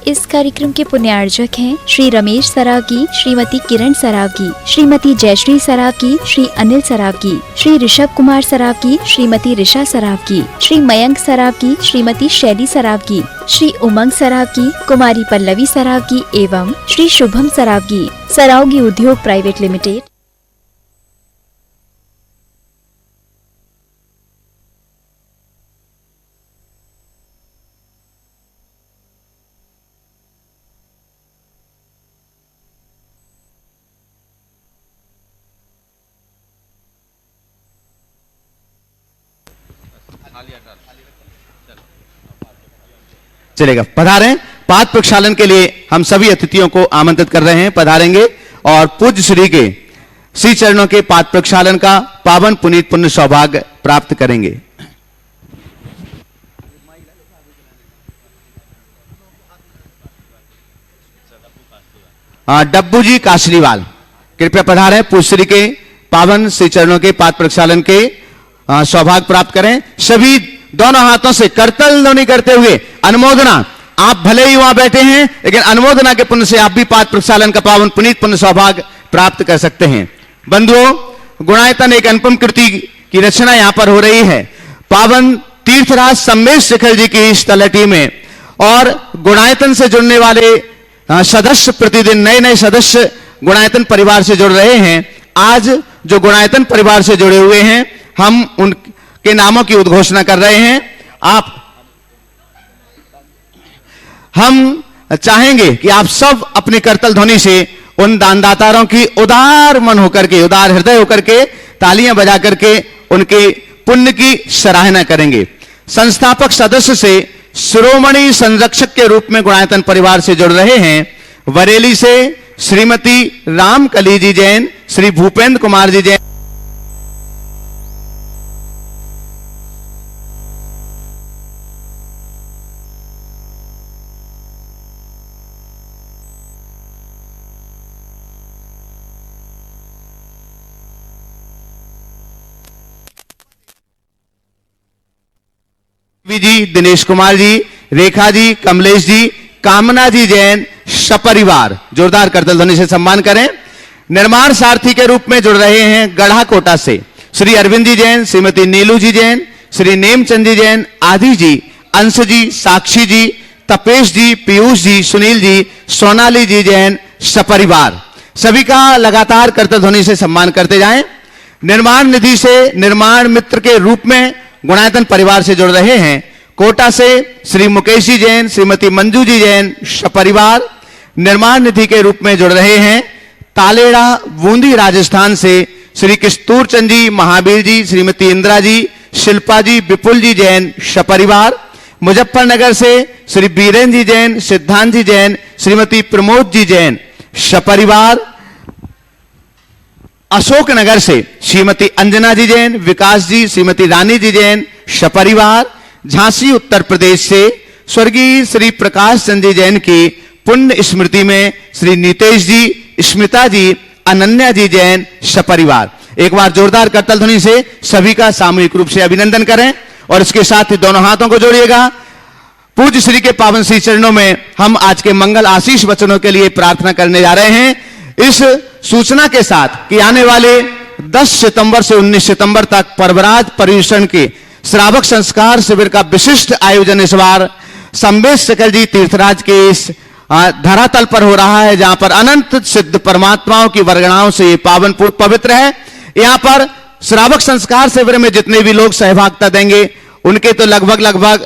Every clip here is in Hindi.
इस कार्यक्रम के पुण्यार्जक हैं श्री रमेश सरावगी, श्रीमती किरण सरावगी, श्रीमती जयश्री सरावगी, श्री अनिल सरावगी, श्री ऋषभ कुमार सरावगी, श्रीमती ऋषा सरावगी, श्री मयंक सरावगी, श्रीमती शैली सरावगी, श्री उमंग सरावगी, कुमारी पल्लवी सरावगी एवं श्री शुभम सरावगी, सरावगी उद्योग प्राइवेट लिमिटेड। चलेगा, पधारें। पाद प्रक्षालन के लिए हम सभी अतिथियों को आमंत्रित कर रहे हैं, पधारेंगे और पूज्य श्री के श्री चरणों के पाद प्रक्षालन का पावन पुनीत पुण्य सौभाग्य प्राप्त करेंगे। डब्बू जी कासरीवाल कृपया पधारें, पूज्य श्री के पावन श्री चरणों के पाद प्रक्षालन के सौभाग्य प्राप्त करें। सभी दोनों हाथों से करतल ध्वनि करते हुए अनुमोदना, आप भले ही वहां बैठे हैं लेकिन अनुमोदना के पुण्य से आप भी पाद प्रक्षालन का पावन पुनीत पुण्य सौभाग्य प्राप्त कर सकते हैं। बंधुओं, गुणायतन एक अनुपम कृति की रचना यहां पर हो रही है पावन तीर्थराज सम्मेश शिखर जी की इस तलहटी में, और गुणायतन से जुड़ने वाले सदस्य प्रतिदिन नए नए सदस्य गुणायतन परिवार से जुड़ रहे हैं। आज जो गुणायतन परिवार से जुड़े हुए हैं, हम उनके नामों की उद्घोषणा कर रहे हैं। हम चाहेंगे कि आप सब अपनी करतल ध्वनि से उन दानदाताओं की उदार मन होकर के, उदार हृदय होकर के तालियां बजा करके उनके पुण्य की सराहना करेंगे। संस्थापक सदस्य से शिरोमणि संरक्षक के रूप में गुणायतन परिवार से जुड़ रहे हैं बरेली से श्रीमती रामकली जी जैन, श्री भूपेंद्र कुमार जी जैन, जी दिनेश कुमार जी, रेखा जी, कमलेश जी, कामना जी जैन सपरिवार, जोरदार करतल ध्वनि से सम्मान करें। निर्माण सारथी के रूप में जुड़ रहे हैं गढ़ा कोटा से श्री अरविंद जी जैन, श्रीमती नीलू जी जैन, श्री नेमचंद जी जैन, आदि जी, अंश जी, साक्षी जी, तपेश जी, पीयूष जी, सुनील जी, सोनाली जी जैन सपरिवार, सभी का लगातार करतल ध्वनि से सम्मान करते जाएं। निर्माण निधि से निर्माण मित्र के रूप में गुणायतन परिवार से जुड़ रहे हैं कोटा से श्री मुकेश जी जैन, श्रीमती मंजू जी जैन सपरिवार। निर्माण निधि के रूप में जुड़ रहे हैं तालेड़ा बूंदी राजस्थान से श्री किस्तूर चंद जी, महावीर जी, श्रीमती इंदिरा जी, शिल्पा जी, विपुल जी जैन सपरिवार। मुजफ्फरनगर से श्री बीरेन जी जैन, सिद्धांत जी जैन, श्रीमती प्रमोद जी जैन सपरिवार। अशोकनगर से श्रीमती अंजना जी जैन, विकास जी, श्रीमती रानी जी जैन सपरिवार। झांसी उत्तर प्रदेश से स्वर्गीय श्री प्रकाश चंद जी जैन की पुण्य स्मृति में श्री नीतेश जी, स्मिता जी, अनन्या जी जैन सपरिवार। एक बार जोरदार करतल ध्वनि से सभी का सामूहिक रूप से अभिनंदन करें और इसके साथ ही दोनों हाथों को जोड़िएगा। पूज्य श्री के पावन श्री चरणों में हम आज के मंगल आशीष वचनों के लिए प्रार्थना करने जा रहे हैं, इस सूचना के साथ कि आने वाले 10 सितंबर से 19 सितंबर तक परवराज पर्यूषण के श्रावक संस्कार शिविर का विशिष्ट आयोजन इस बार सम्मेश शिखर जी तीर्थराज के इस धरातल पर हो रहा है, जहां पर अनंत सिद्ध परमात्माओं की वर्गणाओं से ये पावन पवित्र है। यहां पर श्रावक संस्कार शिविर में जितने भी लोग सहभागिता देंगे उनके तो लगभग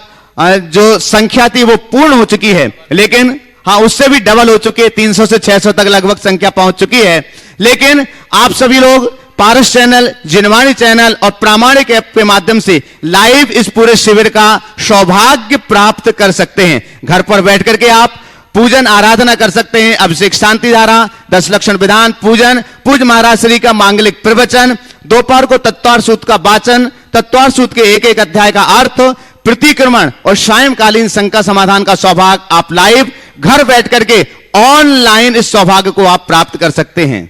जो संख्या थी वो पूर्ण हो चुकी है, लेकिन हाँ उससे भी डबल हो चुकी है, 300 से 600 तक लगभग संख्या पहुंच चुकी है। लेकिन आप सभी लोग पारस चैनल, जिनवाणी चैनल और प्रामाणिक ऐप के माध्यम से लाइव इस पूरे शिविर का सौभाग्य प्राप्त कर सकते हैं। घर पर बैठ करके आप पूजन आराधना कर सकते हैं। अभिषेक शांति धारा, 10 लक्षण विधान पूजन, पूज्य महाराज श्री का मांगलिक प्रवचन, दोपहर को तत्वार सूत का वाचन, तत्वार सूत के एक एक अध्याय का अर्थ, प्रतिक्रमण और सायंकालीन शंका समाधान का सौभाग्य आप लाइव घर बैठ करके ऑनलाइन इस सौभाग्य को आप प्राप्त कर सकते हैं।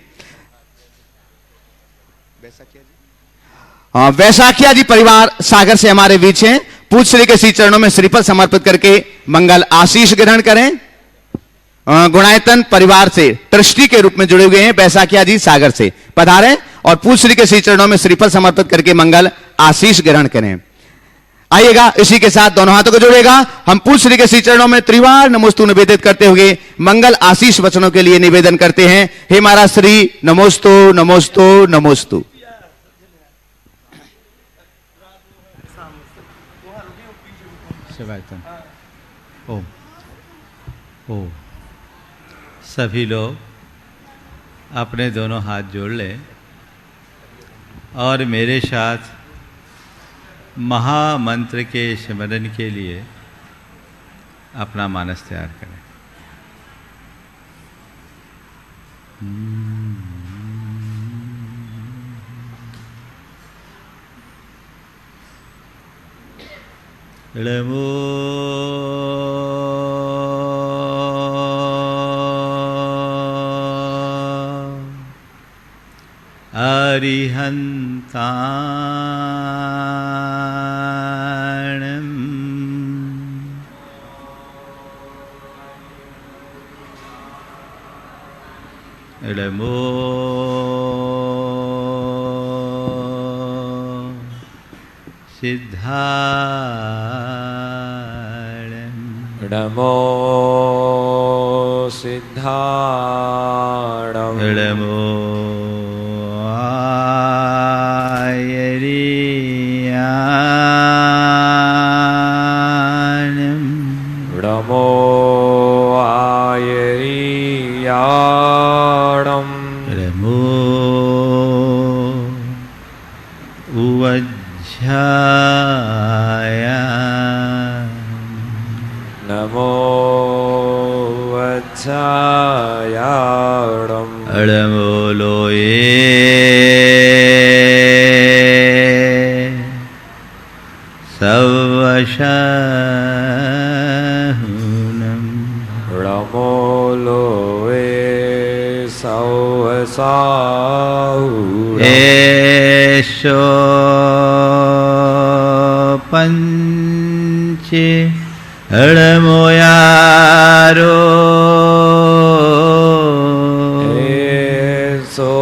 वैसाखिया जी परिवार सागर से हमारे बीच हैं। पूज्य श्री के श्री चरणों में श्रीफल समर्पित करके मंगल आशीष ग्रहण करें। गुणायतन परिवार से ट्रस्टी के रूप में जुड़े हुए हैं बैसाखिया जी सागर से पधारें और पूज्य श्री के श्री चरणों में श्रीफल समर्पित करके मंगल आशीष ग्रहण करें। आइएगा, इसी के साथ दोनों हाथों को जोड़ेगा। हम पूज्य श्री के श्री चरणों में त्रिवार नमोस्तु निवेदित करते हुए मंगल आशीष वचनों के लिए निवेदन करते हैं। हे महाराज श्री नमोस्तु नमोस्तु नमोस्तु। ओम ओम। सभी लोग अपने दोनों हाथ जोड़ लें और मेरे साथ महामंत्र के स्मरण के लिए अपना मानस तैयार करें। नमो अरिहन्ताणं नमो सिद्धाणं नमो सिद्धाणं नमो आयर्याणं नमो आयर्याणं नमो उवज्झाया नमो वज्जायाणं नमो लोये सवशहुनं नमो लोये सवसाहुणं एषो पंचे हळमोयारो एषो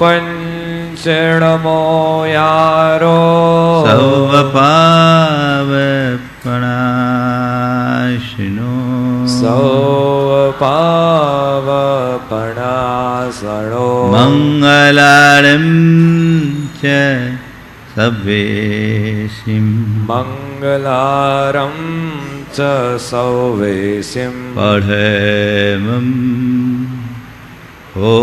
पंचणमो यारो सौवपावपणाशिनो सौपावपणासणो मङ्गलारं च सवेशिं मङ्गलारं च सौवेशिं पठेमं हो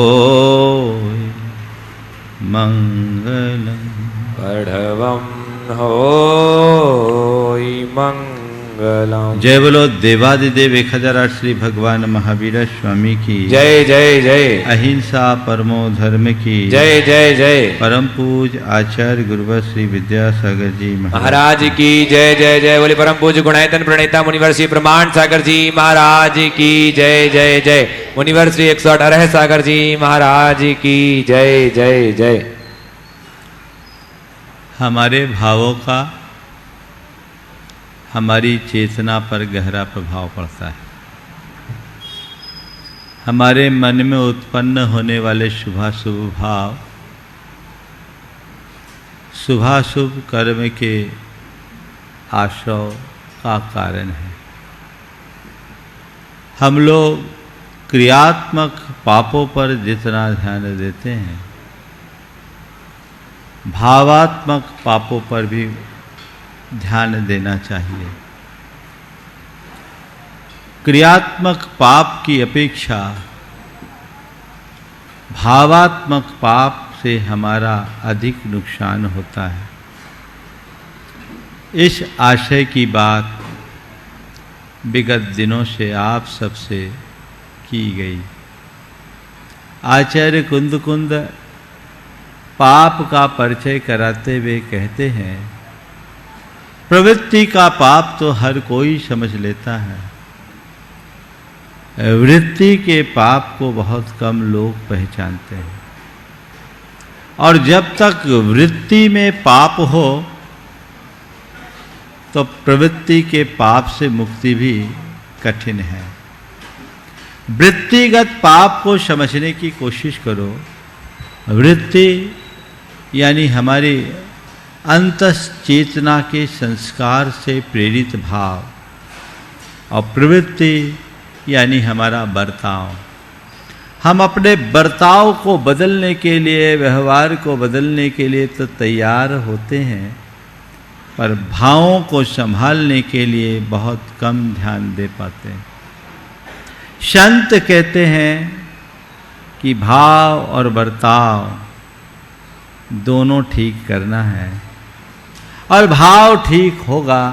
मङ्गलम् पढ़वं होई मंगलम। जय बोलो देवादिदेव 1008 श्री भगवान महावीर स्वामी की जय जय जय। अहिंसा परमो धर्म की जय जय जय। परम पूज आचार्य गुरुवर श्री विद्यासागर जी महाराज की जय जय जय। बोले परम पूज गुणायतन प्रणेता मुनिवर श्री प्रमाण सागर जी महाराज की जय जय जय। मुनिवर श्री 118 सागर जी महाराज की जय जय जय। हमारे भावों का हमारी चेतना पर गहरा प्रभाव पड़ता है। हमारे मन में उत्पन्न होने वाले शुभाशुभ भाव शुभाशुभ कर्म के आशय का कारण है। हम लोग क्रियात्मक पापों पर जितना ध्यान देते हैं, भावात्मक पापों पर भी ध्यान देना चाहिए। क्रियात्मक पाप की अपेक्षा भावात्मक पाप से हमारा अधिक नुकसान होता है। इस आशय की बात विगत दिनों से आप सबसे की गई। आचार्य कुंद पाप का परिचय कराते हुए कहते हैं, प्रवृत्ति का पाप तो हर कोई समझ लेता है, वृत्ति के पाप को बहुत कम लोग पहचानते हैं। और जब तक वृत्ति में पाप हो तो प्रवृत्ति के पाप से मुक्ति भी कठिन है। वृत्तिगत पाप को समझने की कोशिश करो। वृत्ति यानी हमारी अंतश्चेतना के संस्कार से प्रेरित भाव, और प्रवृत्ति यानी हमारा बर्ताव। हम अपने बर्ताव को बदलने के लिए, व्यवहार को बदलने के लिए तो तैयार होते हैं, पर भावों को संभालने के लिए बहुत कम ध्यान दे पाते हैं। संत कहते हैं कि भाव और बर्ताव दोनों ठीक करना है, और भाव ठीक होगा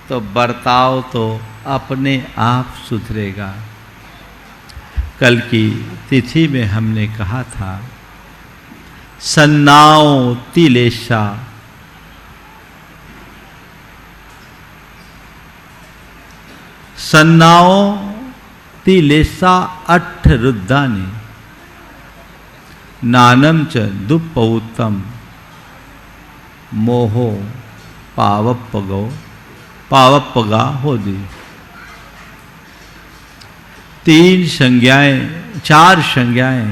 तो बर्ताव तो अपने आप सुधरेगा। कल की तिथि में हमने कहा था, सन्नाओ तिलेशा, सन्नाओ तिलेशा अट्ठ रुद्धानि, नानम च दुप्पौतम, मोहो पावप्पगा होदी। तीन संज्ञाएं, चार संज्ञाएं,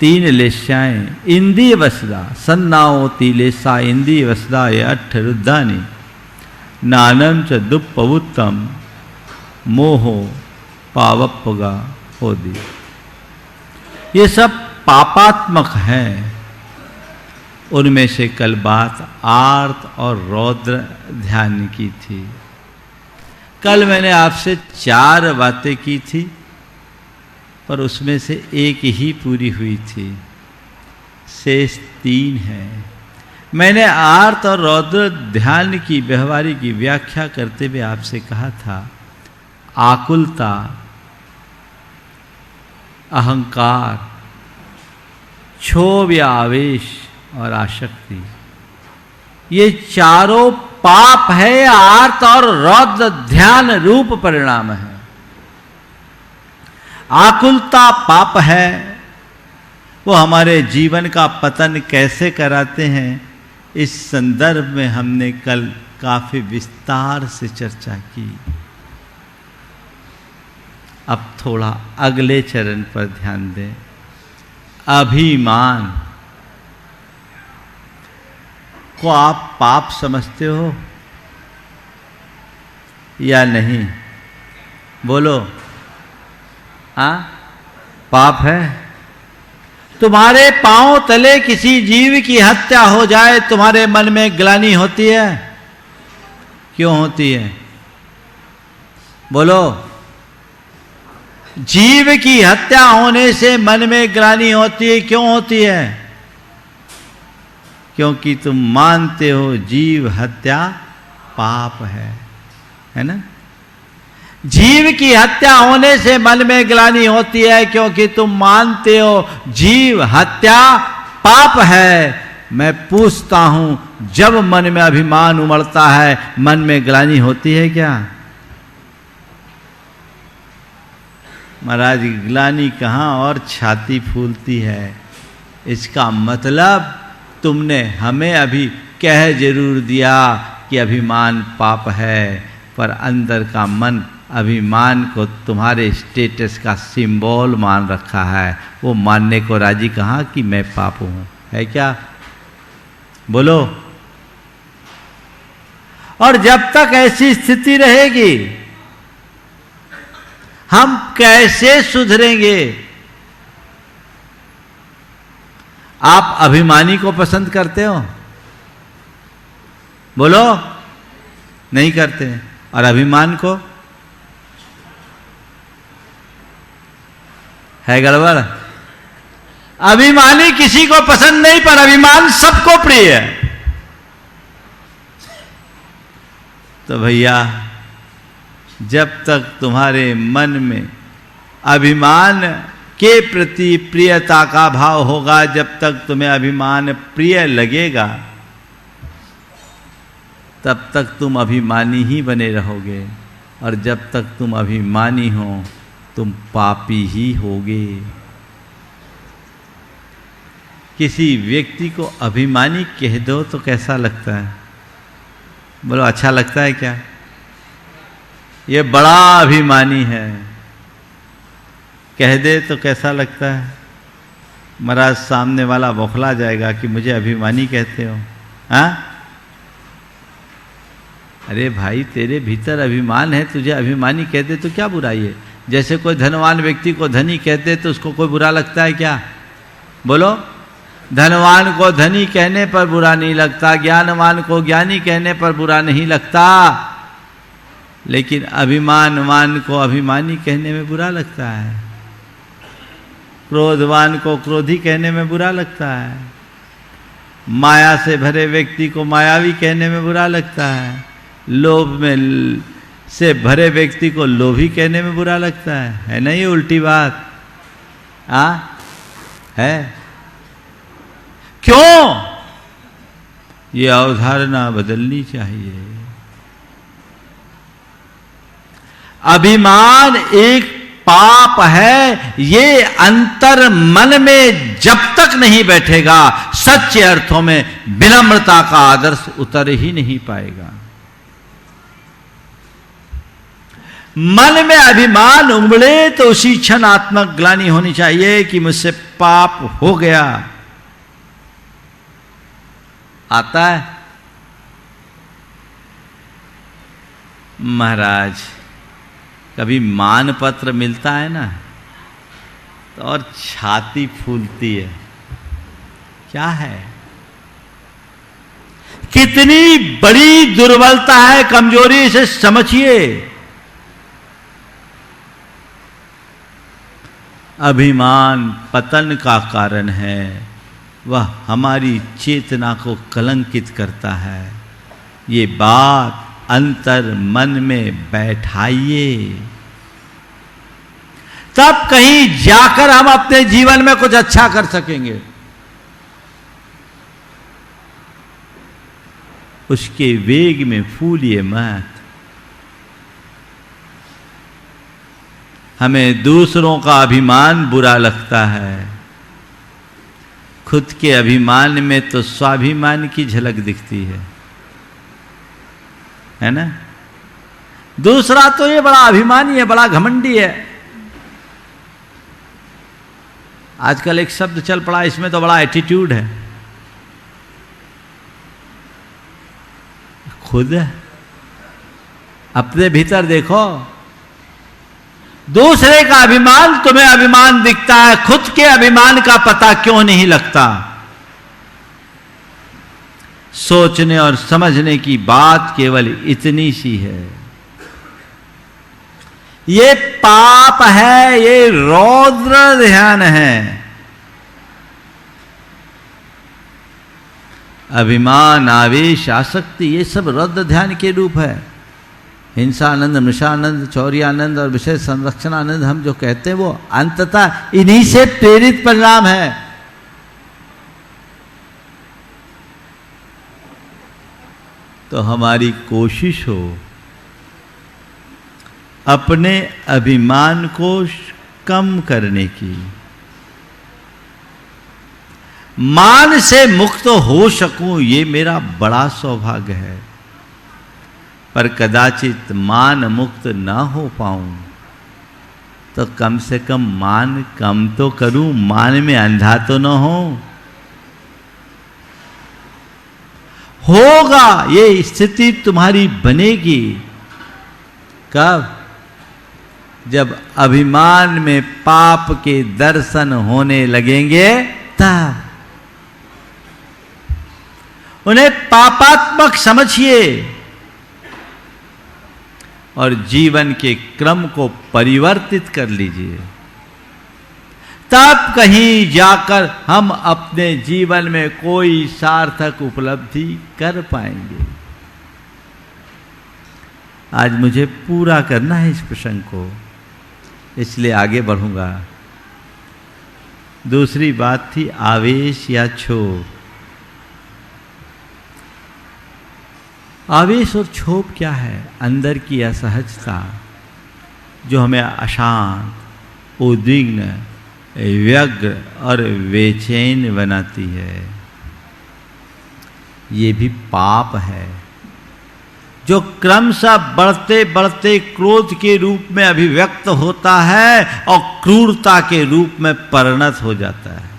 तीन लेशाएं, इंद्रिय वसदा, सन्नाओ तिलेशा इंद्रिय वसदा ये अट्ठ रुद्धानि, नानम च दुप्पौतम, मोहो पावप्पगा होदी। ये सब पापात्मक हैं। उनमें से कल बात आर्त और रौद्र ध्यान की थी। कल मैंने आपसे 4 बातें की थी, पर उसमें से एक ही पूरी हुई थी, शेष 3 हैं। मैंने आर्त और रौद्र ध्यान की व्यवहारी की व्याख्या करते हुए आपसे कहा था, आकुलता, अहंकार, क्षोभ या आवेश और आसक्ति, ये चारों पाप है, आर्त और रौद्र ध्यान रूप परिणाम है। आकुलता पाप है, वो हमारे जीवन का पतन कैसे कराते हैं, इस संदर्भ में हमने कल काफी विस्तार से चर्चा की। अब थोड़ा अगले चरण पर ध्यान दें। अभिमान को आप पाप समझते हो या नहीं? बोलो। पाप है? तुम्हारे पांव तले किसी जीव की हत्या हो जाए, तुम्हारे मन में ग्लानि होती है? क्यों होती है? बोलो। जीव की हत्या होने से मन में ग्लानि होती है, क्यों होती है? क्योंकि तुम मानते हो जीव हत्या पाप है ना? जीव की हत्या होने से मन में ग्लानि होती है, क्योंकि तुम मानते हो जीव हत्या पाप है। मैं पूछता हूं, जब मन में अभिमान उमड़ता है, मन में ग्लानि होती है क्या? महाराज, ग्लानि कहाँ और छाती फूलती है। इसका मतलब तुमने हमें अभी कह जरूर दिया कि अभिमान पाप है, पर अंदर का मन अभिमान को तुम्हारे स्टेटस का सिंबल मान रखा है। वो मानने को राजी कहाँ कि मैं पाप हूं, है क्या? बोलो। और जब तक ऐसी स्थिति रहेगी, हम कैसे सुधरेंगे? आप अभिमानी को पसंद करते हो? बोलो। नहीं करते। और अभिमान को? है गड़बड़। अभिमानी किसी को पसंद नहीं, पर अभिमान सबको प्रिय है। तो भैया, जब तक तुम्हारे मन में अभिमान के प्रति प्रियता का भाव होगा, जब तक तुम्हें अभिमान प्रिय लगेगा, तब तक तुम अभिमानी ही बने रहोगे। और जब तक तुम अभिमानी हो, तुम पापी ही होगे। किसी व्यक्ति को अभिमानी कह दो तो कैसा लगता है? बोलो, अच्छा लगता है क्या? ये बड़ा अभिमानी है। कह दे तो कैसा लगता है? महाराज सामने वाला बौखला जाएगा कि मुझे अभिमानी कहते हो। हाँ, अरे भाई तेरे भीतर अभिमान है, तुझे अभिमानी कहते तो क्या बुराई है? जैसे कोई धनवान व्यक्ति को धनी कहते तो उसको कोई बुरा लगता है क्या? बोलो। धनवान को धनी कहने पर बुरा नहीं लगता, ज्ञानवान को ज्ञानी कहने पर बुरा नहीं लगता, लेकिन अभिमानवान को अभिमानी कहने में बुरा लगता है। क्रोधवान को क्रोधी कहने में बुरा लगता है। माया से भरे व्यक्ति को मायावी कहने में बुरा लगता है। लोभ में से भरे व्यक्ति को लोभी कहने में बुरा लगता है ना? ये उल्टी बात है। क्यों? ये अवधारणा बदलनी चाहिए। अभिमान एक पाप है, ये अंतर मन में जब तक नहीं बैठेगा सच्चे अर्थों में विनम्रता का आदर्श उतर ही नहीं पाएगा। मन में अभिमान उमड़े तो उसी क्षण आत्मक ग्लानि होनी चाहिए कि मुझसे पाप हो गया। आता है महाराज, कभी मान पत्र मिलता है ना तो और छाती फूलती है। क्या है? कितनी बड़ी दुर्बलता है, कमजोरी, इसे समझिए। अभिमान पतन का कारण है, वह हमारी चेतना को कलंकित करता है। ये बात अंतर मन में बैठाइए, तब कहीं जाकर हम अपने जीवन में कुछ अच्छा कर सकेंगे। उसके वेग में फूलिए मत। हमें दूसरों का अभिमान बुरा लगता है, खुद के अभिमान में तो स्वाभिमान की झलक दिखती है ना? दूसरा तो ये बड़ा अभिमानी है, बड़ा घमंडी है। आजकल एक शब्द चल पड़ा, इसमें तो बड़ा एटीट्यूड है। खुद अपने भीतर देखो, दूसरे का अभिमान तुम्हें अभिमान दिखता है, खुद के अभिमान का पता क्यों नहीं लगता? सोचने और समझने की बात केवल इतनी सी है। ये पाप है, ये रौद्र ध्यान है। अभिमान, आवेश, आसक्ति, ये सब रौद्र ध्यान के रूप है। हिंसानंद, मृषानंद, चौर्यानंद और विषय संरक्षणानंद हम जो कहते हैं वो अंततः इन्हीं से प्रेरित परिणाम है। तो हमारी कोशिश हो अपने अभिमान को कम करने की। मान से मुक्त हो सकूं ये मेरा बड़ा सौभाग्य है, पर कदाचित मान मुक्त ना हो पाऊं तो कम से कम मान कम तो करूं, मान में अंधा तो ना होगा। ये स्थिति तुम्हारी बनेगी कब? जब अभिमान में पाप के दर्शन होने लगेंगे तब। उन्हें पापात्मक समझिए और जीवन के क्रम को परिवर्तित कर लीजिए, तब कहीं जाकर हम अपने जीवन में कोई सार्थक उपलब्धि कर पाएंगे। आज मुझे पूरा करना है इस प्रसंग को, इसलिए आगे बढ़ूंगा। दूसरी बात थी आवेश या क्षोभ। आवेश और क्षोभ क्या है? अंदर की असहजता जो हमें अशांत, उद्विग्न, व्यग्र और बेचैन बनाती है। ये भी पाप है जो क्रमशः बढ़ते बढ़ते क्रोध के रूप में अभिव्यक्त होता है और क्रूरता के रूप में परिणत हो जाता है।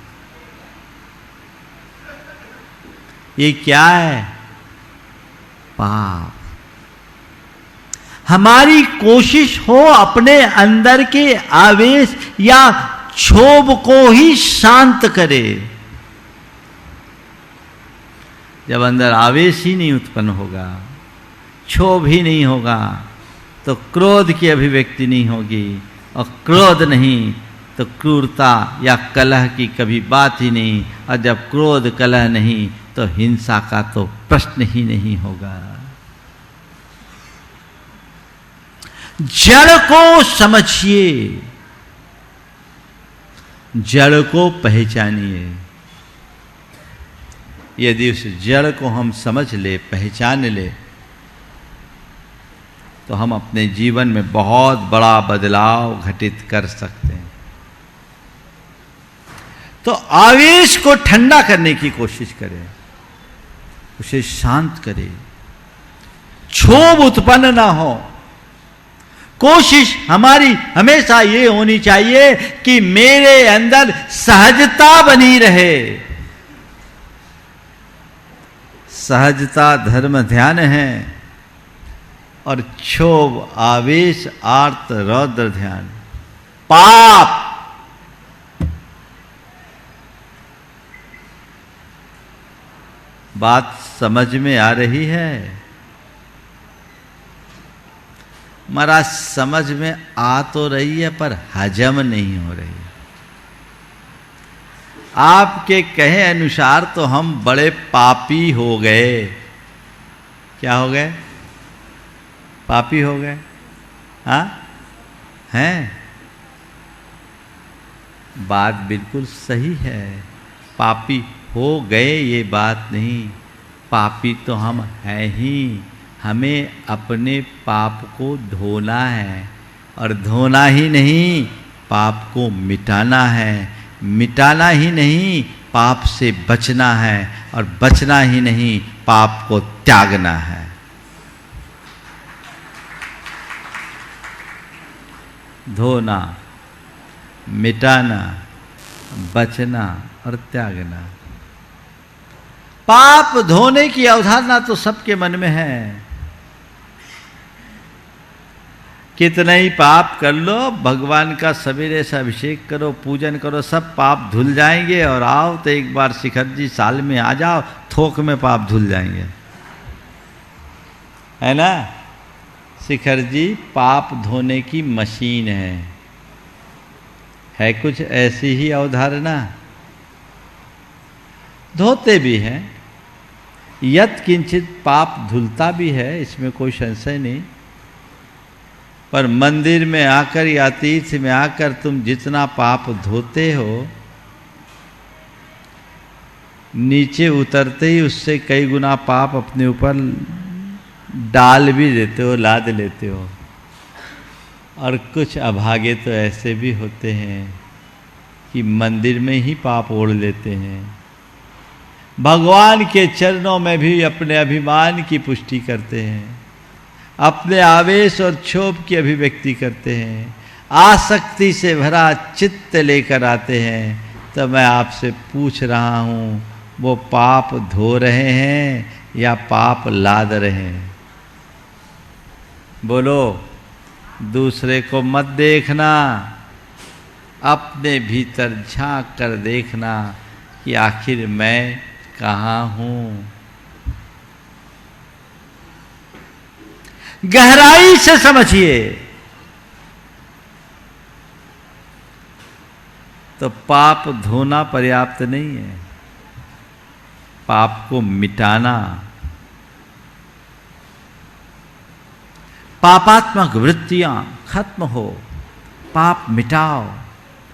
ये क्या है? पाप। हमारी कोशिश हो अपने अंदर के आवेश या क्षोभ को ही शांत करे। जब अंदर आवेश ही नहीं उत्पन्न होगा, क्षोभ ही नहीं होगा, तो क्रोध की अभिव्यक्ति नहीं होगी, और क्रोध नहीं तो क्रूरता या कलह की कभी बात ही नहीं, और जब क्रोध कलह नहीं तो हिंसा का तो प्रश्न ही नहीं होगा। जड़ को समझिए, जड़ को पहचानिए। यदि उस जड़ को हम समझ ले, पहचान ले, तो हम अपने जीवन में बहुत बड़ा बदलाव घटित कर सकते हैं। तो आवेश को ठंडा करने की कोशिश करें, उसे शांत करें, क्षोभ उत्पन्न ना हो। कोशिश हमारी हमेशा ये होनी चाहिए कि मेरे अंदर सहजता बनी रहे। सहजता धर्म ध्यान है, और क्षोभ आवेश आर्त रौद्र ध्यान पाप। बात समझ में आ रही है? महाराज समझ में आ तो रही है, पर हजम नहीं हो रही। आपके कहे अनुसार तो हम बड़े पापी हो गए। क्या हो गए? पापी हो गए। हाँ हैं? बात बिल्कुल सही है, पापी हो गए ये बात नहीं, पापी तो हम हैं ही। हमें अपने पाप को धोना है, और धोना ही नहीं, पाप को मिटाना है। मिटाना ही नहीं, पाप से बचना है, और बचना ही नहीं, पाप को त्यागना है। धोना, मिटाना, बचना और त्यागना। पाप धोने की अवधारणा तो सबके मन में है। कितना ही पाप कर लो, भगवान का सवेरे से अभिषेक करो, पूजन करो, सब पाप धुल जाएंगे। और आओ तो एक बार शिखर जी साल में आ जाओ, थोक में पाप धुल जाएंगे, है ना? शिखर जी पाप धोने की मशीन है कुछ ऐसी ही अवधारणा। धोते भी हैं, यत् किंचित पाप धुलता भी है, इसमें कोई संशय नहीं। पर मंदिर में आकर या तीर्थ में आकर तुम जितना पाप धोते हो, नीचे उतरते ही उससे कई गुना पाप अपने ऊपर डाल भी देते हो, लाद लेते हो। और कुछ अभागे तो ऐसे भी होते हैं कि मंदिर में ही पाप ओढ़ लेते हैं, भगवान के चरणों में भी अपने अभिमान की पुष्टि करते हैं, अपने आवेश और क्षोभ की अभिव्यक्ति करते हैं, आसक्ति से भरा चित्त लेकर आते हैं। तो मैं आपसे पूछ रहा हूँ, वो पाप धो रहे हैं या पाप लाद रहे हैं? बोलो। दूसरे को मत देखना, अपने भीतर झांक कर देखना कि आखिर मैं कहाँ हूँ। गहराई से समझिए तो पाप धोना पर्याप्त नहीं है, पाप को मिटाना। पापात्मक वृत्तियां खत्म हो, पाप मिटाओ।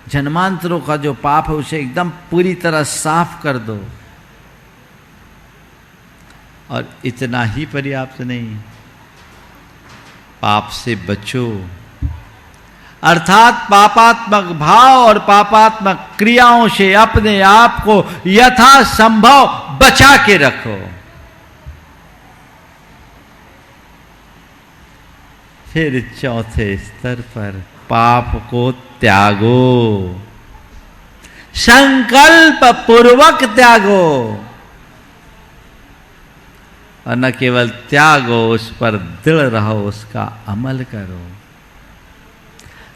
जन्मांतरों का जो पाप है उसे एकदम पूरी तरह साफ कर दो। और इतना ही पर्याप्त नहीं, पाप से बचो, अर्थात पापात्मक भाव और पापात्मक क्रियाओं से अपने आप को यथासंभव बचा के रखो। फिर चौथे स्तर पर पाप को त्यागो, संकल्प पूर्वक त्यागो, और न केवल त्यागो, उस पर दृढ़ रहो, उसका अमल करो।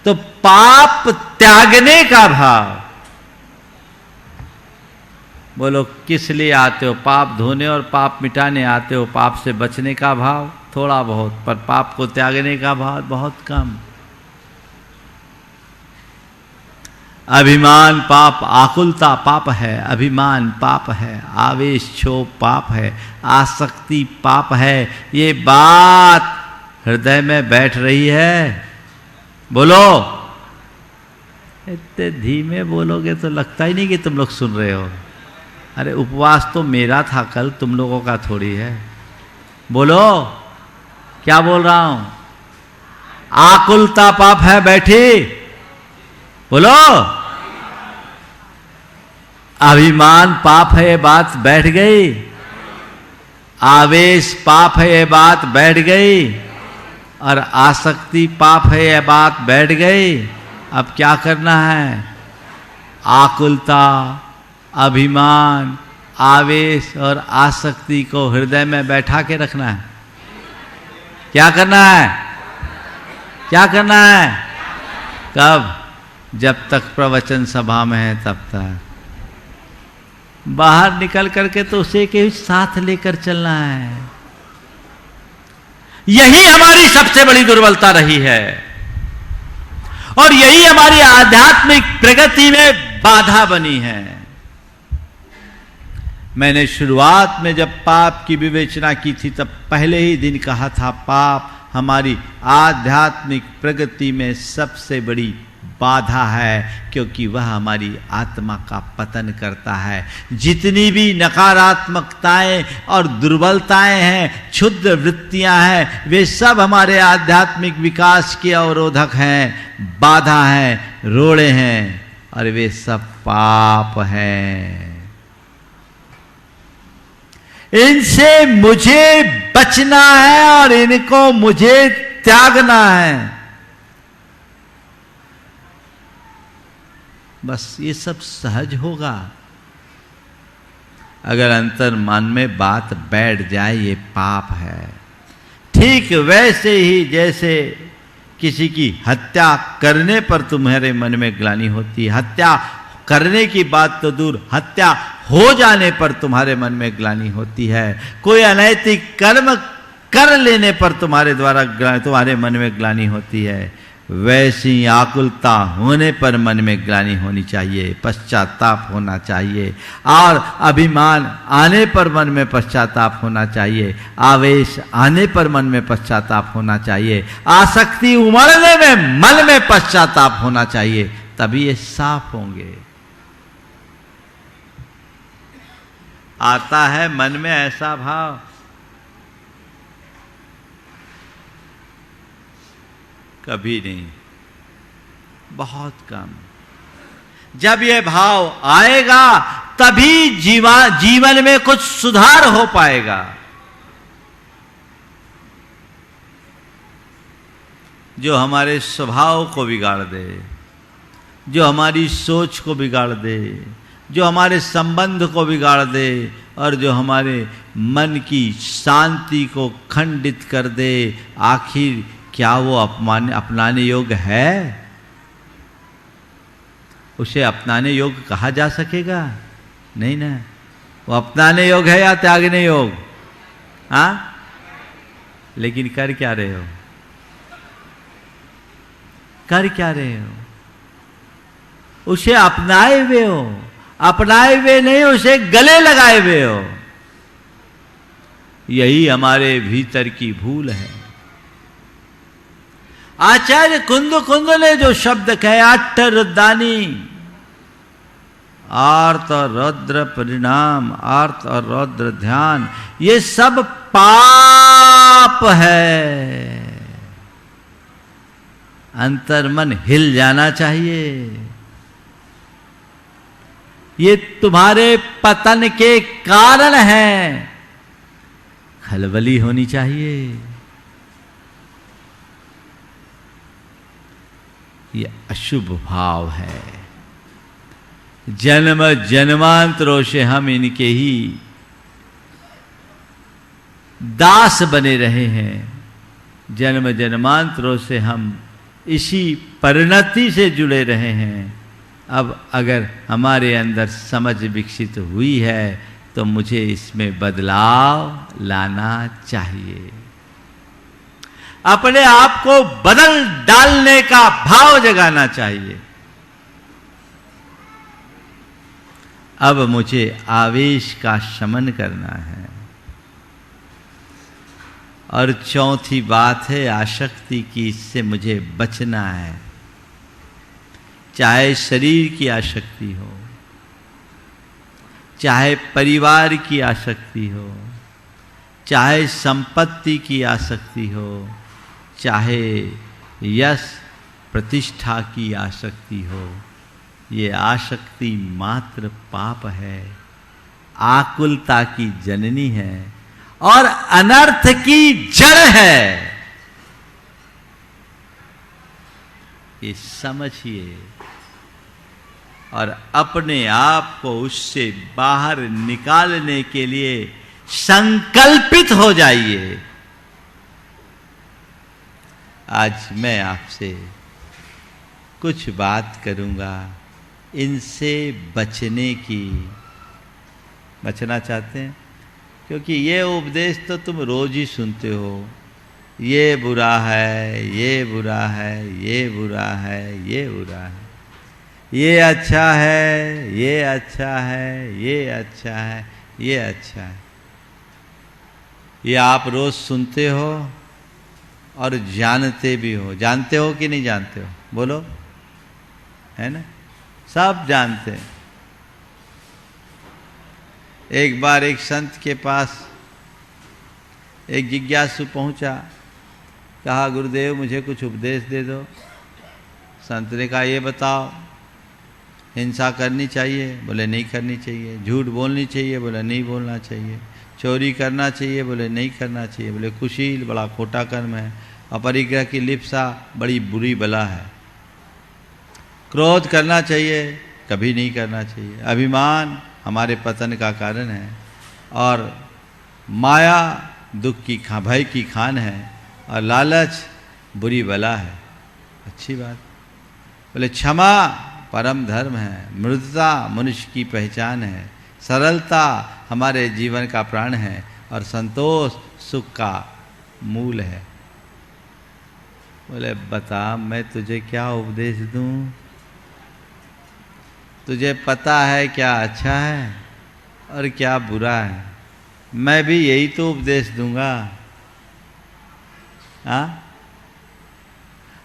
तो पाप त्यागने का भाव, बोलो किस लिए आते हो? पाप धोने और पाप मिटाने आते हो। पाप से बचने का भाव थोड़ा बहुत, पर पाप को त्यागने का भाव बहुत कम। अभिमान पाप, आकुलता पाप है, अभिमान पाप है, आवेश क्षोभ पाप है, आसक्ति पाप है। ये बात हृदय में बैठ रही है? बोलो। इतने धीमे बोलोगे तो लगता ही नहीं कि तुम लोग सुन रहे हो। अरे उपवास तो मेरा था कल, तुम लोगों का थोड़ी है। बोलो, क्या बोल रहा हूं? आकुलता पाप है, बैठी बोलो। अभिमान पाप है, ये बात बैठ गई। आवेश पाप है, ये बात बैठ गई। और आसक्ति पाप है, ये बात बैठ गई। अब क्या करना है? आकुलता, अभिमान, आवेश और आसक्ति को हृदय में बैठा के रखना है। क्या करना है? क्या करना है? कब? जब तक प्रवचन सभा में है तब तक। बाहर निकल करके तो उसे के साथ लेकर चलना है। यही हमारी सबसे बड़ी दुर्बलता रही है और यही हमारी आध्यात्मिक प्रगति में बाधा बनी है। मैंने शुरुआत में जब पाप की विवेचना की थी तब पहले ही दिन कहा था, पाप हमारी आध्यात्मिक प्रगति में सबसे बड़ी बाधा है, क्योंकि वह हमारी आत्मा का पतन करता है। जितनी भी नकारात्मकताएं और दुर्बलताएं हैं, क्षुद्र वृत्तियां हैं, वे सब हमारे आध्यात्मिक विकास के अवरोधक हैं, बाधा हैं, रोड़े हैं, और वे सब पाप हैं। इनसे मुझे बचना है और इनको मुझे त्यागना है। बस ये सब सहज होगा अगर अंतर मन में बात बैठ जाए, ये पाप है। ठीक वैसे ही जैसे किसी की हत्या करने पर तुम्हारे मन में ग्लानि होती है, हत्या करने की बात तो दूर, हत्या हो जाने पर तुम्हारे मन में ग्लानि होती है। कोई अनैतिक कर्म कर लेने पर तुम्हारे मन में ग्लानि होती है। वैसी आकुलता होने पर मन में ग्लानि होनी चाहिए, पश्चाताप होना चाहिए, और अभिमान आने पर मन में पश्चाताप होना चाहिए, आवेश आने पर मन में पश्चाताप होना चाहिए, आसक्ति उमड़ने में मन में पश्चाताप होना चाहिए। तभी ये साफ होंगे। आता है मन में ऐसा भाव? कभी नहीं, बहुत कम। जब यह भाव आएगा तभी जीवन में कुछ सुधार हो पाएगा। जो हमारे स्वभाव को बिगाड़ दे, जो हमारी सोच को बिगाड़ दे, जो हमारे संबंध को बिगाड़ दे, और जो हमारे मन की शांति को खंडित कर दे, आखिर क्या वो अपनाने योग्य है? उसे अपनाने योग्य कहा जा सकेगा? नहीं ना। वो अपनाने योग्य है या त्यागने योग्य? हाँ, लेकिन कर क्या रहे हो? कर क्या रहे हो? उसे अपनाए हुए हो, अपनाए हुए नहीं, उसे गले लगाए हुए हो। यही हमारे भीतर की भूल है। आचार्य कुंद ने जो शब्द कहे, अट्ठ रुद्रानी, आर्त और रौद्र परिणाम, आर्त और रौद्र ध्यान, ये सब पाप है। अंतर्मन हिल जाना चाहिए। ये तुम्हारे पतन के कारण है। खलबली होनी चाहिए। ये अशुभ भाव है। जन्म जन्मांतरों से हम इनके ही दास बने रहे हैं। जन्म जन्मांतरों से हम इसी परिणति से जुड़े रहे हैं। अब अगर हमारे अंदर समझ विकसित हुई है तो मुझे इसमें बदलाव लाना चाहिए। अपने आप को बदल डालने का भाव जगाना चाहिए। अब मुझे आवेश का शमन करना है। और चौथी बात है आसक्ति की, इससे मुझे बचना है। चाहे शरीर की आसक्ति हो, चाहे परिवार की आसक्ति हो, चाहे संपत्ति की आसक्ति हो, चाहे यश प्रतिष्ठा की आसक्ति हो, ये आसक्ति मात्र पाप है, आकुलता की जननी है और अनर्थ की जड़ है। ये समझिए और अपने आप को उससे बाहर निकालने के लिए संकल्पित हो जाइए। आज मैं आपसे कुछ बात करूंगा इनसे बचने की। बचना चाहते हैं? क्योंकि ये उपदेश तो तुम रोज ही सुनते हो। ये बुरा है, ये बुरा है, ये बुरा है, ये बुरा है, ये अच्छा है, ये अच्छा है, ये अच्छा है, ये अच्छा है। ये आप रोज सुनते हो और जानते भी हो। जानते हो कि नहीं जानते हो? बोलो, है ना? सब जानते हैं। एक बार एक संत के पास एक जिज्ञासु पहुंचा, कहा गुरुदेव मुझे कुछ उपदेश दे दो। संत ने कहा ये बताओ, हिंसा करनी चाहिए? बोले नहीं करनी चाहिए। झूठ बोलनी चाहिए? बोले नहीं बोलना चाहिए। चोरी करना चाहिए? बोले नहीं करना चाहिए। बोले कुशील बड़ा खोटा कर्म है। अपरिग्रह की लिप्सा बड़ी बुरी बला है। क्रोध करना चाहिए? कभी नहीं करना चाहिए। अभिमान हमारे पतन का कारण है और माया दुख की भय की खान है और लालच बुरी बला है। अच्छी बात। बोले क्षमा परम धर्म है, मृदुता मनुष्य की पहचान है, सरलता हमारे जीवन का प्राण है और संतोष सुख का मूल है। बोले बता मैं तुझे क्या उपदेश दूं? तुझे पता है क्या अच्छा है और क्या बुरा है। मैं भी यही तो उपदेश दूंगा। हाँ,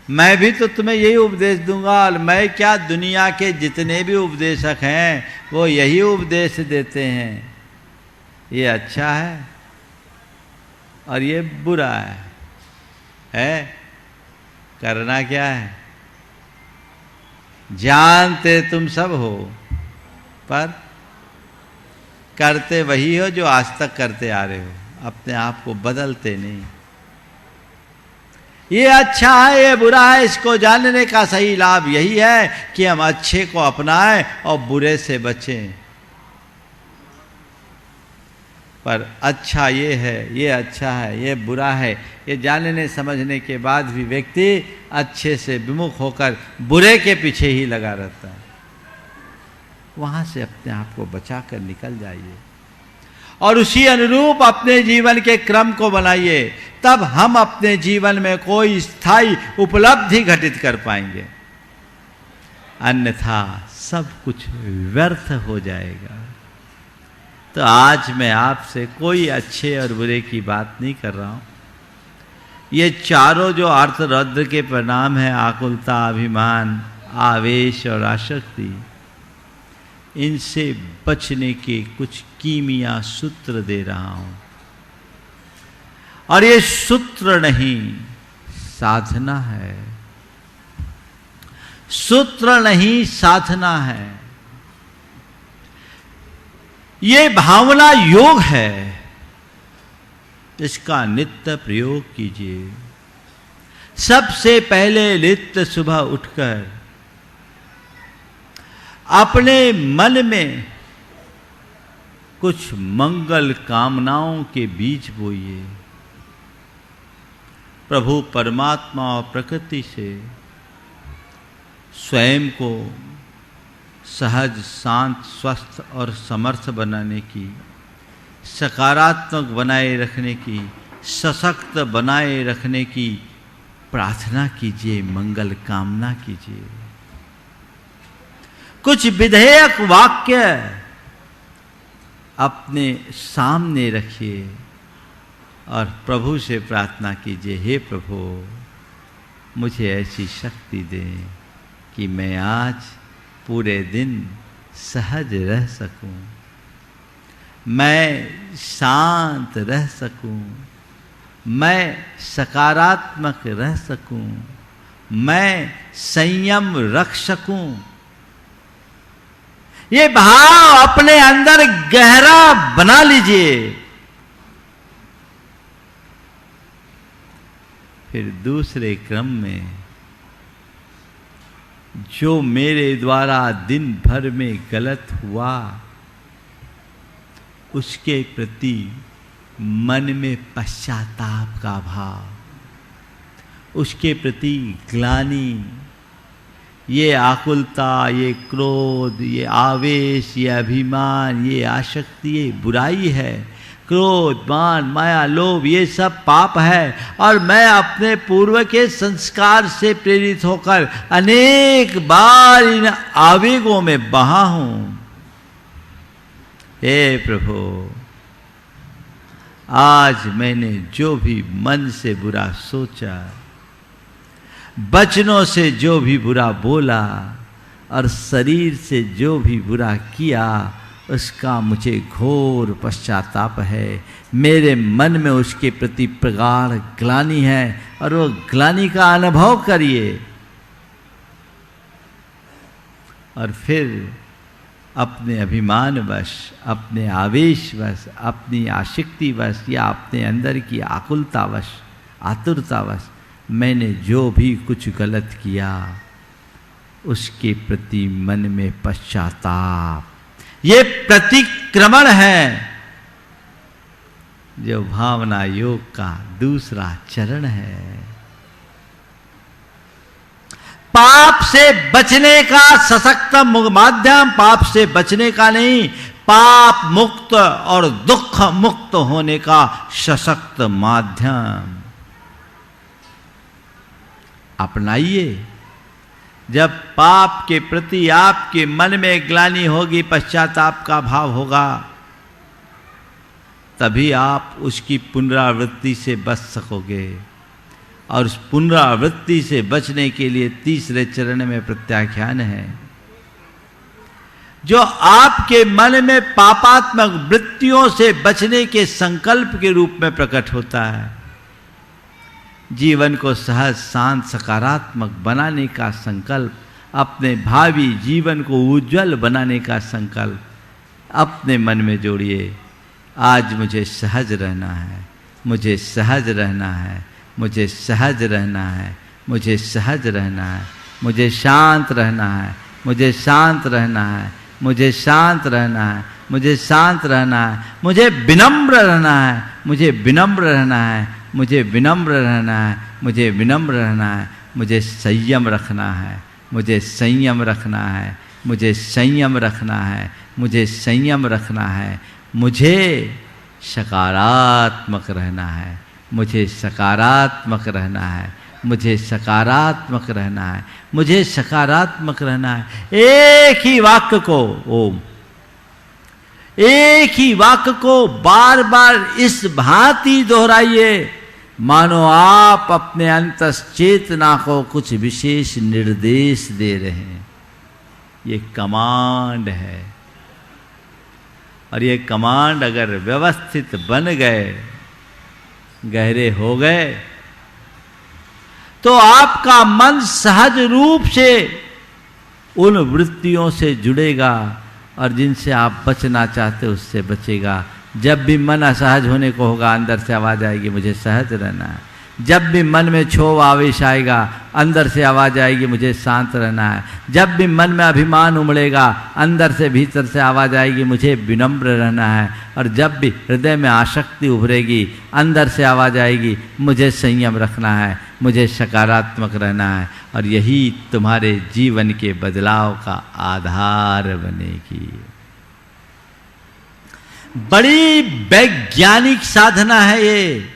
मैं भी तो तुम्हें यही उपदेश दूंगा। और मैं क्या, दुनिया के जितने भी उपदेशक हैं वो यही उपदेश देते हैं। ये अच्छा है और ये बुरा है। करना क्या है? जानते तुम सब हो पर करते वही हो जो आज तक करते आ रहे हो। अपने आप को बदलते नहीं। ये अच्छा है, ये बुरा है, इसको जानने का सही लाभ यही है कि हम अच्छे को अपनाएं और बुरे से बचें। पर अच्छा ये है, ये अच्छा है, ये बुरा है, ये जानने समझने के बाद भी व्यक्ति अच्छे से विमुख होकर बुरे के पीछे ही लगा रहता है। वहां से अपने आप को बचा कर निकल जाइए और उसी अनुरूप अपने जीवन के क्रम को बनाइए। तब हम अपने जीवन में कोई स्थायी उपलब्धि घटित कर पाएंगे। अन्यथा सब कुछ व्यर्थ हो जाएगा। तो आज मैं आपसे कोई अच्छे और बुरे की बात नहीं कर रहा हूं। ये चारों जो अर्थ रौद्र के परिणाम है, आकुलता, अभिमान, आवेश और आसक्ति, इनसे बचने के कुछ कीमिया सूत्र दे रहा हूं। और ये सूत्र नहीं, साधना है। सूत्र नहीं, साधना है। ये भावना योग है। इसका नित्य प्रयोग कीजिए। सबसे पहले नित्य सुबह उठकर अपने मन में कुछ मंगल कामनाओं के बीज बोइए। प्रभु परमात्मा और प्रकृति से स्वयं को सहज, शांत, स्वस्थ और समर्थ बनाने की, सकारात्मक बनाए रखने की, सशक्त बनाए रखने की प्रार्थना कीजिए, मंगल कामना कीजिए। कुछ विधेयक वाक्य अपने सामने रखिए और प्रभु से प्रार्थना कीजिए, हे प्रभु मुझे ऐसी शक्ति दे कि मैं आज पूरे दिन सहज रह सकूं, मैं शांत रह सकूं, मैं सकारात्मक रह सकूं, मैं संयम रख सकूं। ये भाव अपने अंदर गहरा बना लीजिए। फिर दूसरे क्रम में जो मेरे द्वारा दिन भर में गलत हुआ उसके प्रति मन में पश्चाताप का भाव, उसके प्रति ग्लानि, ये आकुलता, ये क्रोध, ये आवेश, ये अभिमान, ये आसक्ति, ये बुराई है। क्रोध, मान, माया, लोभ, ये सब पाप है और मैं अपने पूर्व के संस्कार से प्रेरित होकर अनेक बार इन आवेगों में बहा हूं। हे प्रभु, आज मैंने जो भी मन से बुरा सोचा, वचनों से जो भी बुरा बोला और शरीर से जो भी बुरा किया, उसका मुझे घोर पश्चाताप है। मेरे मन में उसके प्रति प्रगाढ़ ग्लानि है और वो ग्लानि का अनुभव करिए। और फिर अपने अभिमानवश, अपने आवेशवश, अपनी आसक्तिवश या अपने अंदर की आकुलतावश, आतुरतावश मैंने जो भी कुछ गलत किया उसके प्रति मन में पश्चाताप, ये प्रतिक्रमण है जो भावना योग का दूसरा चरण है। पाप से बचने का सशक्त माध्यम पाप से बचने का नहीं, पाप मुक्त और दुख मुक्त होने का सशक्त माध्यम अपनाइए। जब पाप के प्रति आपके मन में ग्लानि होगी, पश्चाताप का भाव होगा, तभी आप उसकी पुनरावृत्ति से बच सकोगे। और उस पुनरावृत्ति से बचने के लिए तीसरे चरण में प्रत्याख्यान है, जो आपके मन में पापात्मक वृत्तियों से बचने के संकल्प के रूप में प्रकट होता है। जीवन को सहज, शांत, सकारात्मक बनाने का संकल्प, अपने भावी जीवन को उज्जवल बनाने का संकल्प अपने मन में जोड़िए। आज मुझे सहज रहना है, मुझे सहज रहना है, मुझे सहज रहना है, मुझे सहज रहना है, मुझे शांत रहना है, मुझे शांत रहना है, मुझे शांत रहना है, मुझे शांत रहना है, मुझे विनम्र रहना है, मुझे विनम्र रहना है, मुझे विनम्र रहना है, मुझे विनम्र रहना है, मुझे संयम रखना है, मुझे संयम रखना है, मुझे संयम रखना है, मुझे संयम रखना है, मुझे सकारात्मक रहना है, मुझे सकारात्मक रहना है, मुझे सकारात्मक रहना है, मुझे सकारात्मक रहना है। एक ही वाक्य को ओम, एक ही वाक्य को बार बार इस भांति दोहराइए मानो आप अपने अंतश्चेतना को कुछ विशेष निर्देश दे रहे हैं। ये कमांड है और ये कमांड अगर व्यवस्थित बन गए, गहरे हो गए, तो आपका मन सहज रूप से उन वृत्तियों से जुड़ेगा और जिनसे आप बचना चाहते हो उससे बचेगा। जब भी मन असहज होने को होगा, अंदर से आवाज आएगी मुझे सहज रहना है, जब भी मन में क्षोभ आवेश आएगा, अंदर से आवाज आएगी मुझे शांत रहना है। जब भी मन में अभिमान उमड़ेगा, अंदर से भीतर से आवाज आएगी मुझे विनम्र रहना है। और जब भी हृदय में आसक्ति उभरेगी, अंदर से आवाज आएगी मुझे संयम रखना है, मुझे सकारात्मक रहना है। और यही तुम्हारे जीवन के बदलाव का आधार बनेगी। बड़ी वैज्ञानिक साधना है ये,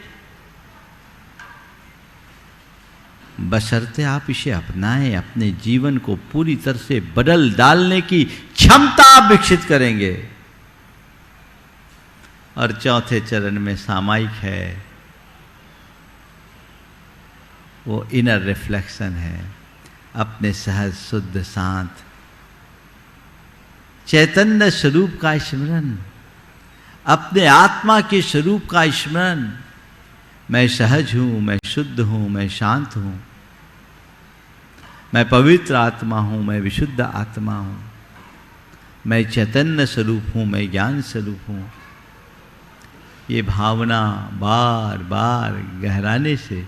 बशर्ते आप इसे अपनाएं, अपने जीवन को पूरी तरह से बदल डालने की क्षमता आप विकसित करेंगे। और चौथे चरण में सामायिक है, वो इनर रिफ्लेक्शन है, अपने सहज शुद्ध शांत चैतन्य स्वरूप का स्मरण, अपने आत्मा के स्वरूप का स्मरण। मैं सहज हूं, मैं शुद्ध हूं, मैं शांत हूं, मैं पवित्र आत्मा हूं, मैं विशुद्ध आत्मा हूं, मैं चैतन्य स्वरूप हूं, मैं ज्ञान स्वरूप हूं। ये भावना बार बार गहराने से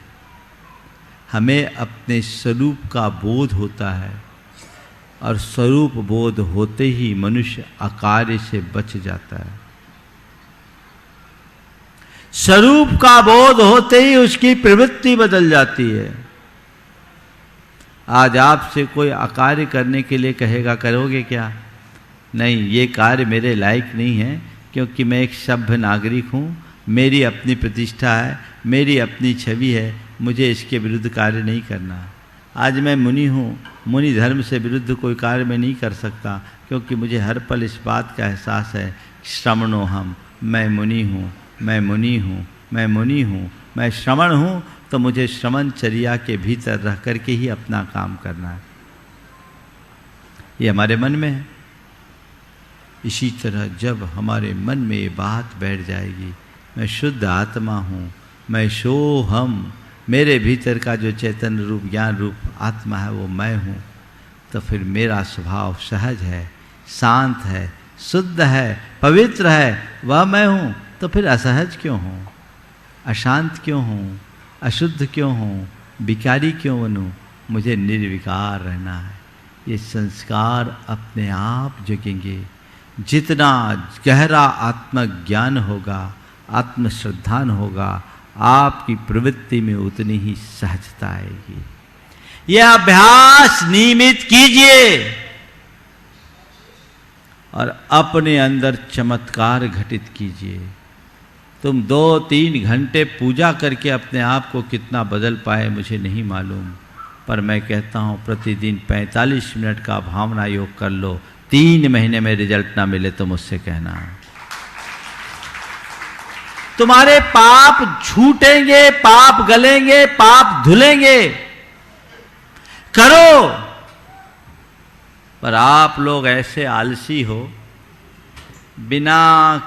हमें अपने स्वरूप का बोध होता है। और स्वरूप बोध होते ही मनुष्य अकार्य से बच जाता है। स्वरूप का बोध होते ही उसकी प्रवृत्ति बदल जाती है। आज आपसे कोई अकार्य करने के लिए कहेगा, करोगे क्या? नहीं, ये कार्य मेरे लायक नहीं है, क्योंकि मैं एक सभ्य नागरिक हूँ, मेरी अपनी प्रतिष्ठा है, मेरी अपनी छवि है, मुझे इसके विरुद्ध कार्य नहीं करना। आज मैं मुनि हूँ, मुनि धर्म से विरुद्ध कोई कार्य मैं नहीं कर सकता, क्योंकि मुझे हर पल इस बात का एहसास है, श्रमणो हम, मैं मुनि हूँ, मैं मुनि हूँ, मैं मुनि हूँ, मैं श्रमण हूँ, तो मुझे श्रमणचर्या के भीतर रह करके ही अपना काम करना है। ये हमारे मन में है। इसी तरह जब हमारे मन में ये बात बैठ जाएगी, मैं शुद्ध आत्मा हूँ, मैं सोहम, मेरे भीतर का जो चैतन्य रूप ज्ञान रूप आत्मा है वो मैं हूँ, तो फिर मेरा स्वभाव सहज है, शांत है, शुद्ध है, पवित्र है, वह मैं हूँ। तो फिर असहज क्यों हूँ, अशांत क्यों हूँ, अशुद्ध क्यों हूँ, विकारी क्यों बनूँ? मुझे निर्विकार रहना है। ये संस्कार अपने आप जगेंगे। जितना गहरा आत्मज्ञान होगा, आत्मश्रद्धान होगा, आपकी प्रवृत्ति में उतनी ही सहजता आएगी। यह अभ्यास नियमित कीजिए और अपने अंदर चमत्कार घटित कीजिए। तुम 2-3 घंटे पूजा करके अपने आप को कितना बदल पाए मुझे नहीं मालूम, पर मैं कहता हूँ प्रतिदिन 45 मिनट का भावना योग कर लो। 3 महीने में रिजल्ट ना मिले तो मुझसे कहना। तुम्हारे पाप छूटेंगे, पाप गलेंगे, पाप धुलेंगे। करो। पर आप लोग ऐसे आलसी हो, बिना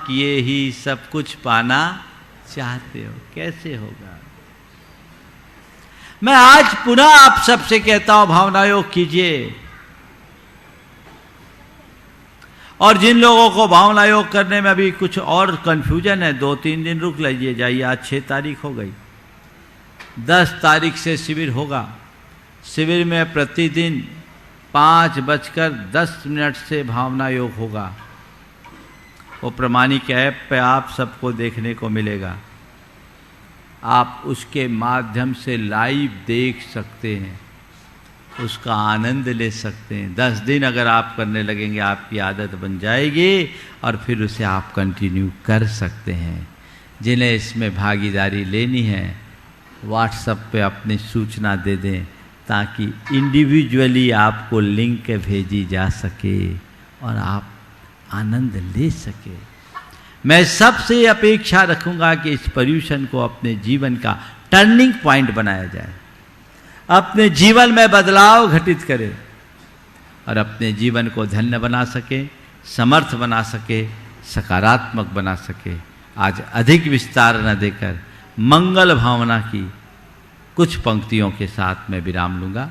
किए ही सब कुछ पाना चाहते हो। कैसे होगा? मैं आज पुनः आप सबसे कहता हूं, भावना योग कीजिए। और जिन लोगों को भावना योग करने में अभी कुछ और कंफ्यूजन है, 2-3 दिन रुक लीजिए, जाइए। आज 6 तारीख हो गई, 10 तारीख से शिविर होगा। शिविर में प्रतिदिन 5:10 से भावना योग होगा। वो प्रमाणिक ऐप पे आप सबको देखने को मिलेगा। आप उसके माध्यम से लाइव देख सकते हैं, उसका आनंद ले सकते हैं। 10 दिन अगर आप करने लगेंगे, आपकी आदत बन जाएगी और फिर उसे आप कंटिन्यू कर सकते हैं। जिन्हें इसमें भागीदारी लेनी है, व्हाट्सएप पे अपनी सूचना दे दें, ताकि इंडिविजुअली आपको लिंक भेजी जा सके और आप आनंद ले सके। मैं सबसे अपेक्षा रखूंगा कि इस पर्यूषण को अपने जीवन का टर्निंग पॉइंट बनाया जाए, अपने जीवन में बदलाव घटित करे और अपने जीवन को धन्य बना सके, समर्थ बना सके, सकारात्मक बना सके। आज अधिक विस्तार न देकर मंगल भावना की कुछ पंक्तियों के साथ मैं विराम लूंगा।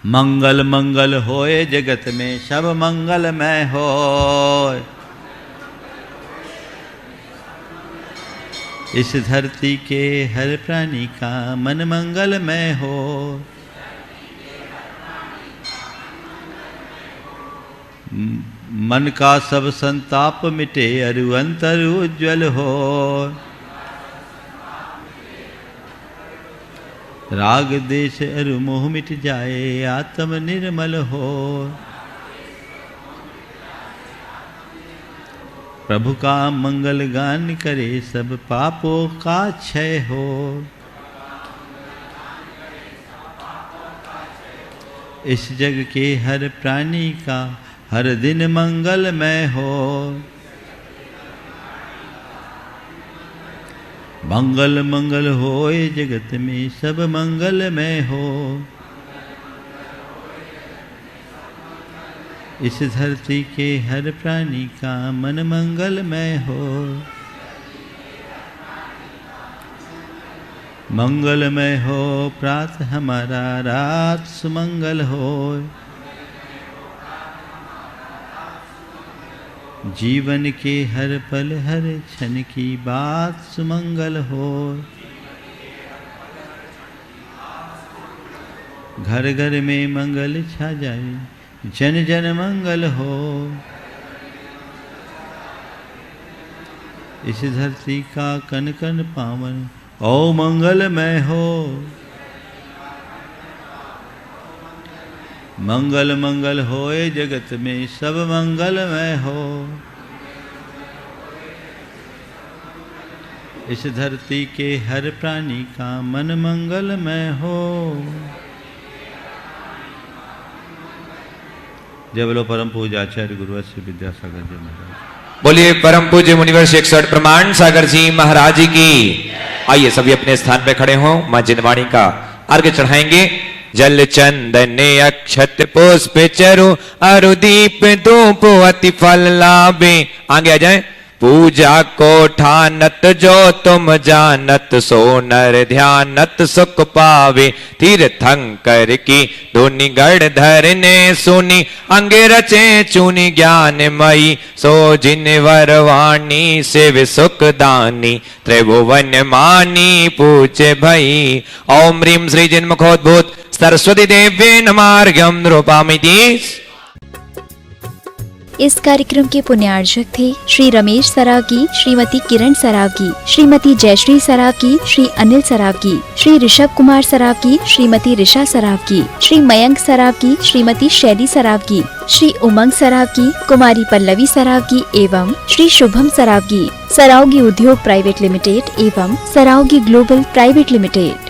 मंगल मंगल होए जगत में सब मंगलमय होए, इस धरती के हर प्राणी का मन मंगलमय हो। मन का सब संताप मिटे अरु अंतर उज्ज्वल हो। राग देश अरु मोह मिट जाए आत्म निर्मल हो। प्रभु का मंगल गान करे सब पापों का क्षय हो। इस जग के हर प्राणी का हर दिन मंगलमय हो। मंगल मंगल होए जगत में सब मंगलमय हो। इस धरती के हर प्राणी का मन मंगलमय हो। मंगलमय हो प्रातः हमारा रात सुमंगल हो। जीवन के हर पल हर क्षण की बात सुमंगल हो। घर घर में मंगल छा जाए जन जन मंगल हो। इस धरती का कन कन पावन ओ मंगलमय हो। मंगल मंगल होए जगत में सब मंगलमय हो। इस धरती के हर प्राणी का मन मंगलमय हो। जय बोलो परम पूज्य आचार्य गुरुवत्स्य विद्यासागर जी महाराज। बोलिए परम पूज्य मुनिवर 161 प्रमाण सागर जी महाराज की। आइए सभी अपने स्थान पे खड़े हों। मां जिनवाणी का अर्घ्य चढ़ाएंगे। जल चंदन अक्षत पुष्प चरु अरु दीप धूप अति फल लाभे। आगे आ जाए। पूजा को ठानत जो तुम जानत सो नर ध्यानत सुख पावे। तीर्थंकर की धुनि गढ़ धरने सुनी अंगे रचे चुनी ज्ञानमयी। सो जिन वरवाणी से सुख दानी त्रिभुवन मानी पूछे भई। ओम ह्रीं श्री जिन्मुखोद्भूत सरस्वती देव्ये नमार्घ्यं निरूपयामि। इस कार्यक्रम के पुण्यार्चक थे श्री रमेश सरावगी, श्रीमती किरण सरावगी, श्रीमती जयश्री सरावगी, श्री अनिल सरावगी, श्री ऋषभ कुमार सरावगी, श्रीमती ऋषा सरावगी, श्री मयंक सरावगी, श्रीमती शैली सरावगी, श्री उमंग सरावगी, कुमारी पल्लवी सरावगी एवं श्री शुभम सरावगी, सरावगी उद्योग प्राइवेट लिमिटेड एवं सरावगी ग्लोबल प्राइवेट लिमिटेड।